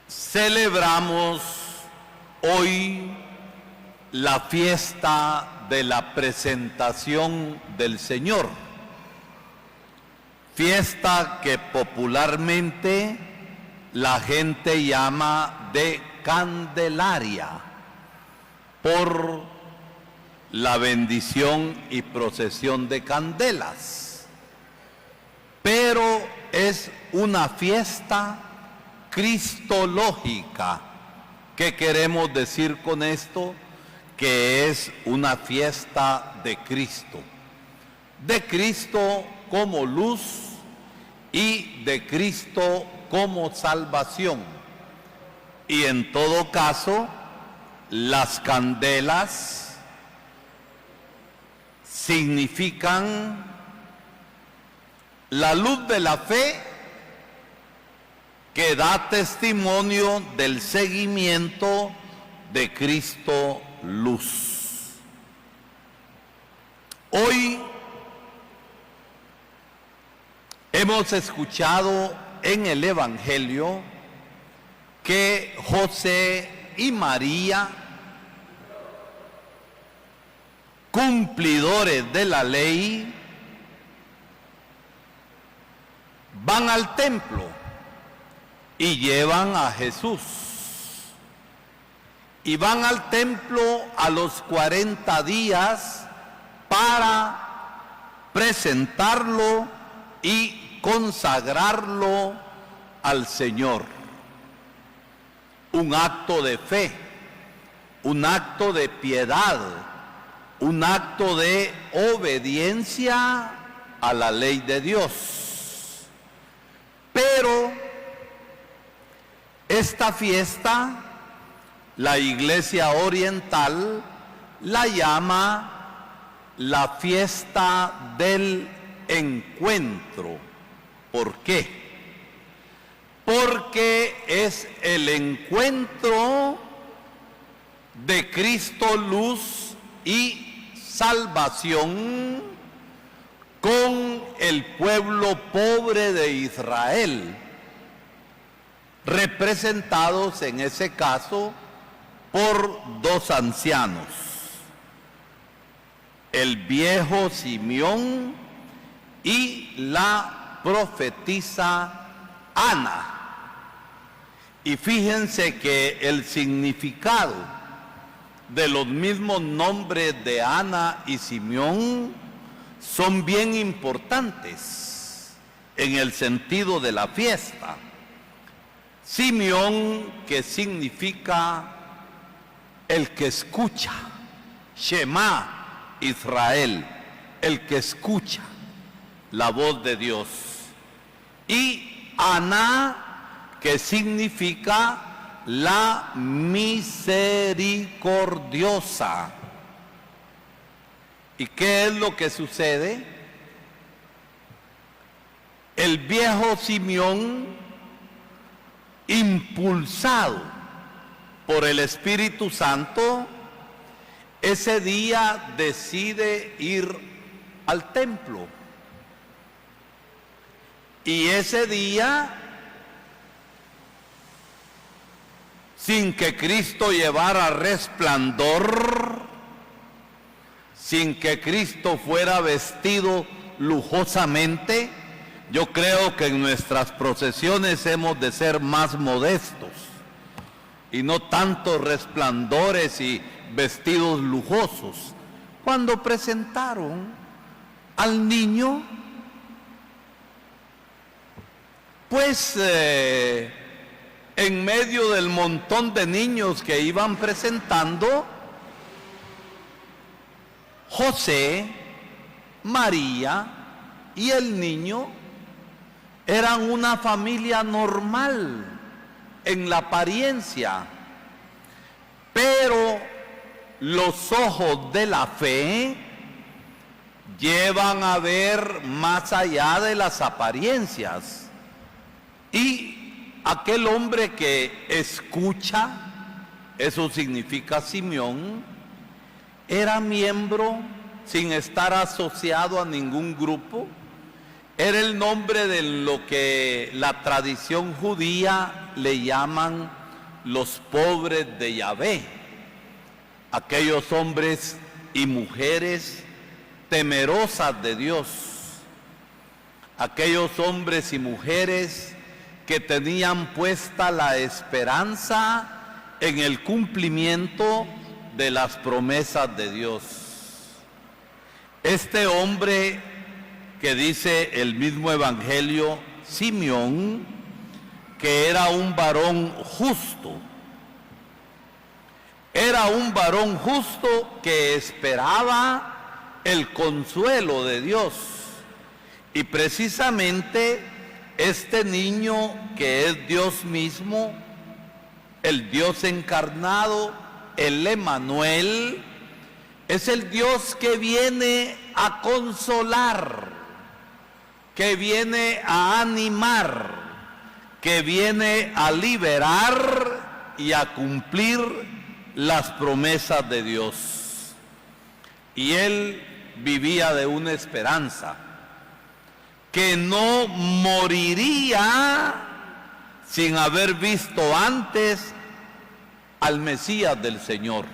Celebramos hoy la fiesta de la presentación del Señor, fiesta que popularmente la gente llama de Candelaria, por la bendición y procesión de candelas. Pero es una fiesta cristológica. ¿Qué queremos decir con esto? Que es una fiesta de Cristo como luz y de Cristo como salvación. Y en todo caso, las candelas significan la luz de la fe que da testimonio del seguimiento de Cristo luz. Hoy hemos escuchado en el Evangelio que José y María, cumplidores de la ley, van al templo y llevan a Jesús. Y van al templo a los 40 días para presentarlo y consagrarlo al Señor. Un acto de fe, un acto de piedad, un acto de obediencia a la ley de Dios. Pero esta fiesta, la Iglesia Oriental la llama la fiesta del encuentro. ¿Por qué? Porque es el encuentro de Cristo luz y salvación con el pueblo pobre de Israel, representados en ese caso por dos ancianos, el viejo Simeón y la profetisa Ana. Y fíjense que el significado de los mismos nombres de Ana y Simeón son bien importantes en el sentido de la fiesta. Simeón, que significa el que escucha, Shema Israel, el que escucha la voz de Dios. Y Ana, que significa la misericordiosa. ¿Y qué es lo que sucede? El viejo Simeón, impulsado por el Espíritu Santo, ese día decide ir al templo. Y ese día, sin que Cristo llevara resplandor, sin que Cristo fuera vestido lujosamente, yo creo que en nuestras procesiones hemos de ser más modestos y no tantos resplandores y vestidos lujosos. Cuando presentaron al niño, pues en medio del montón de niños que iban presentando, José, María y el niño eran una familia normal en la apariencia, pero los ojos de la fe llevan a ver más allá de las apariencias. Y aquel hombre que escucha, eso significa Simeón, era miembro sin estar asociado a ningún grupo. Era el nombre de lo que la tradición judía le llaman los pobres de Yahvé, aquellos hombres y mujeres temerosas de Dios, aquellos hombres y mujeres que tenían puesta la esperanza en el cumplimiento de las promesas de Dios. Este hombre que dice el mismo Evangelio, Simeón, que era un varón justo, era un varón justo que esperaba el consuelo de Dios. Y precisamente este niño que es Dios mismo, el Dios encarnado, el Emmanuel, es el Dios que viene a consolar, que viene a animar, que viene a liberar y a cumplir las promesas de Dios. Y él vivía de una esperanza, que no moriría sin haber visto antes al Mesías del Señor.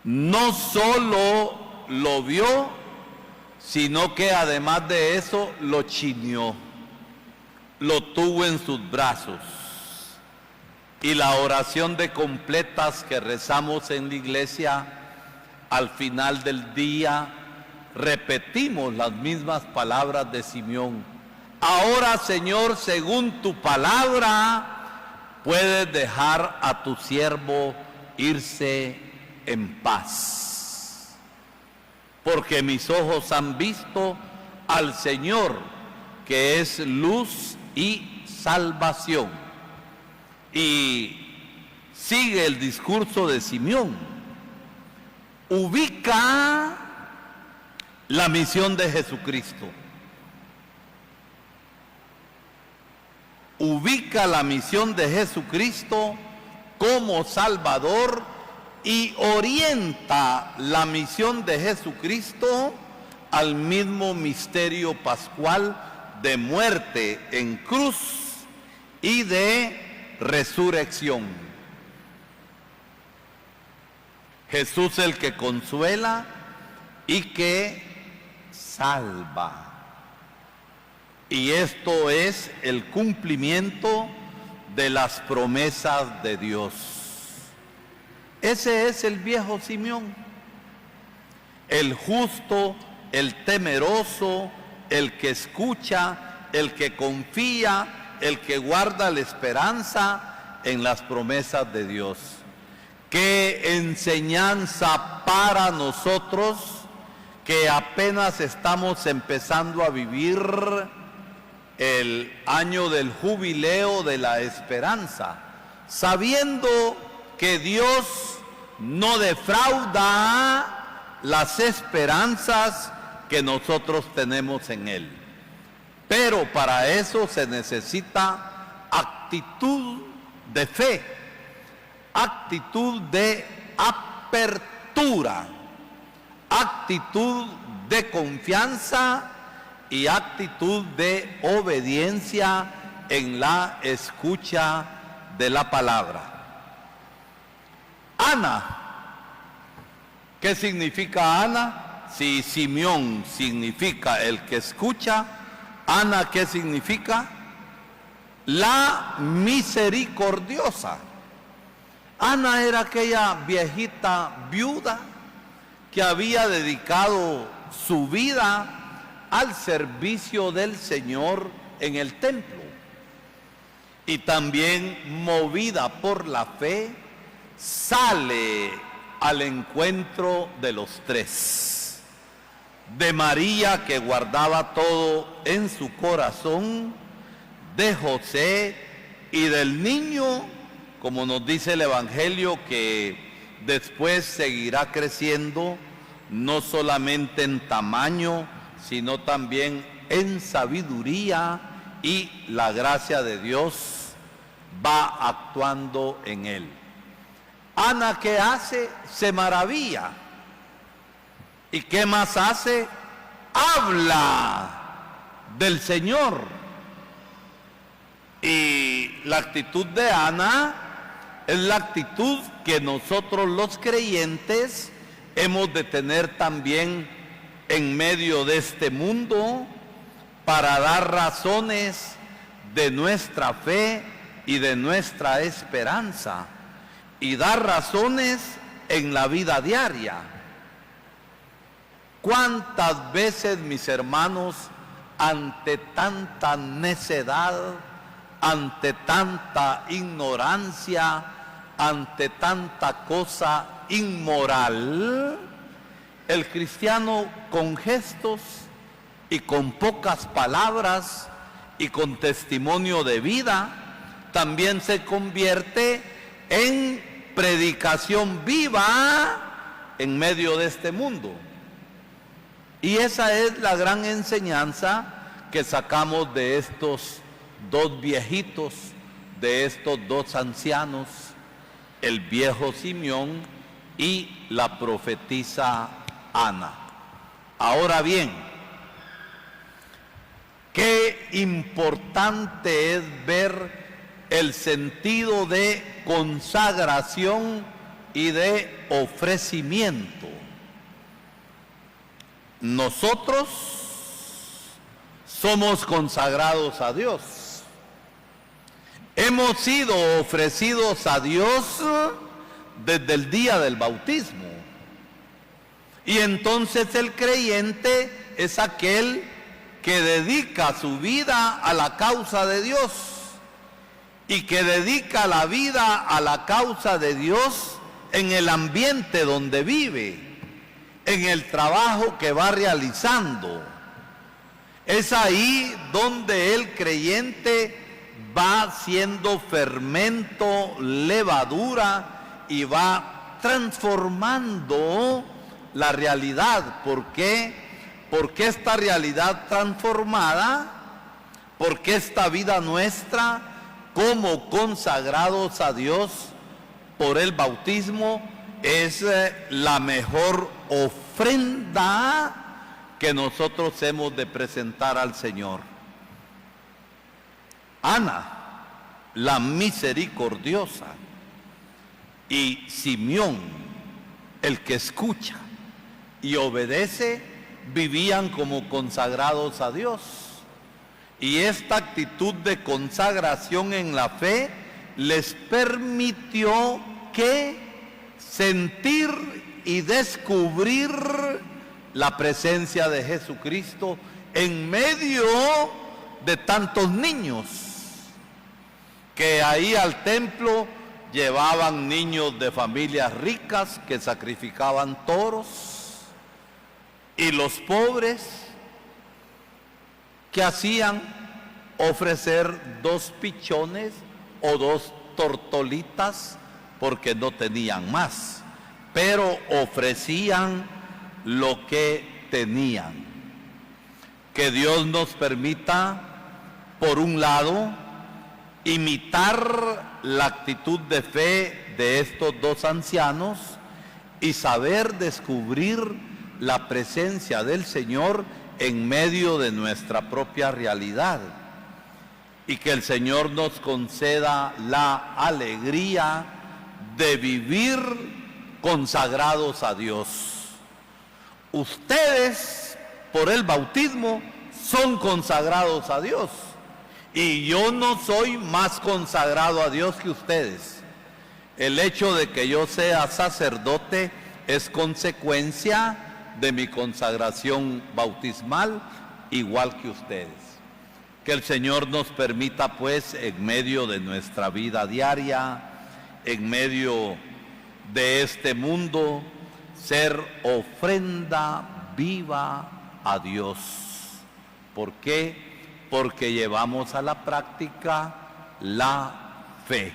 No solo lo vio, sino que además de eso lo chineó, lo tuvo en sus brazos. Y la oración de completas que rezamos en la iglesia, al final del día, repetimos las mismas palabras de Simeón. Ahora, Señor, según tu palabra, puedes dejar a tu siervo irse en paz, porque mis ojos han visto al Señor, que es luz y salvación. Y sigue el discurso de Simeón, ubica la misión de Jesucristo, ubica la misión de Jesucristo como Salvador y orienta la misión de Jesucristo al mismo misterio pascual de muerte en cruz y de resurrección. Jesús el que consuela y que salva. Y esto es el cumplimiento de las promesas de Dios. Ese es el viejo Simeón, el justo, el temeroso, el que escucha, el que confía, el que guarda la esperanza en las promesas de Dios. Qué enseñanza para nosotros que apenas estamos empezando a vivir el año del jubileo de la esperanza, sabiendo que Dios no defrauda las esperanzas que nosotros tenemos en Él. Pero para eso se necesita actitud de fe, actitud de apertura, actitud de confianza y actitud de obediencia en la escucha de la palabra. Ana, ¿qué significa Ana? Si Simeón significa el que escucha, Ana, ¿qué significa? La misericordiosa. Ana era aquella viejita viuda que había dedicado su vida al servicio del Señor en el templo. Y también, movida por la fe, sale al encuentro de los tres. De María, que guardaba todo en su corazón, de José y del niño, como nos dice el Evangelio, que después seguirá creciendo, no solamente en tamaño, sino también en sabiduría, y la gracia de Dios va actuando en él. Ana, ¿qué hace? Se maravilla. ¿Y qué más hace? Habla del Señor. Y la actitud de Ana es la actitud que nosotros los creyentes hemos de tener también en medio de este mundo para dar razones de nuestra fe y de nuestra esperanza y dar razones en la vida diaria. ¿Cuántas veces, mis hermanos, ante tanta necedad, ante tanta ignorancia, ante tanta cosa inmoral, el cristiano con gestos y con pocas palabras y con testimonio de vida también se convierte en predicación viva en medio de este mundo? Y esa es la gran enseñanza que sacamos de estos dos viejitos, de estos dos ancianos, el viejo Simeón y la profetisa Ana. Ahora bien, qué importante es ver el sentido de consagración y de ofrecimiento. Nosotros somos consagrados a Dios. Hemos sido ofrecidos a Dios desde el día del bautismo. Y entonces el creyente es aquel que dedica su vida a la causa de Dios y que dedica la vida a la causa de Dios en el ambiente donde vive, en el trabajo que va realizando. Es ahí donde el creyente va siendo fermento, levadura y va transformando la realidad. ¿Por qué? Porque esta realidad transformada, porque esta vida nuestra como consagrados a Dios por el bautismo es la mejor ofrenda que nosotros hemos de presentar al Señor. Ana, la misericordiosa, y Simeón, el que escucha y obedece, vivían como consagrados a Dios. Y esta actitud de consagración en la fe les permitió que sentir y descubrir la presencia de Jesucristo en medio de tantos niños que ahí al templo llevaban niños de familias ricas que sacrificaban toros, y los pobres que hacían ofrecer 2 pichones o 2 tortolitas porque no tenían más, pero ofrecían lo que tenían. Que Dios nos permita, por un lado, imitar la actitud de fe de estos 2 ancianos y saber descubrir la presencia del Señor en medio de nuestra propia realidad, y que el Señor nos conceda la alegría de vivir consagrados a Dios. Ustedes, por el bautismo, son consagrados a Dios, y yo no soy más consagrado a Dios que ustedes. El hecho de que yo sea sacerdote es consecuencia de mi consagración bautismal, igual que ustedes. Que el Señor nos permita, pues, en medio de nuestra vida diaria, en medio de este mundo, ser ofrenda viva a Dios. ¿Por qué? Porque llevamos a la práctica la fe.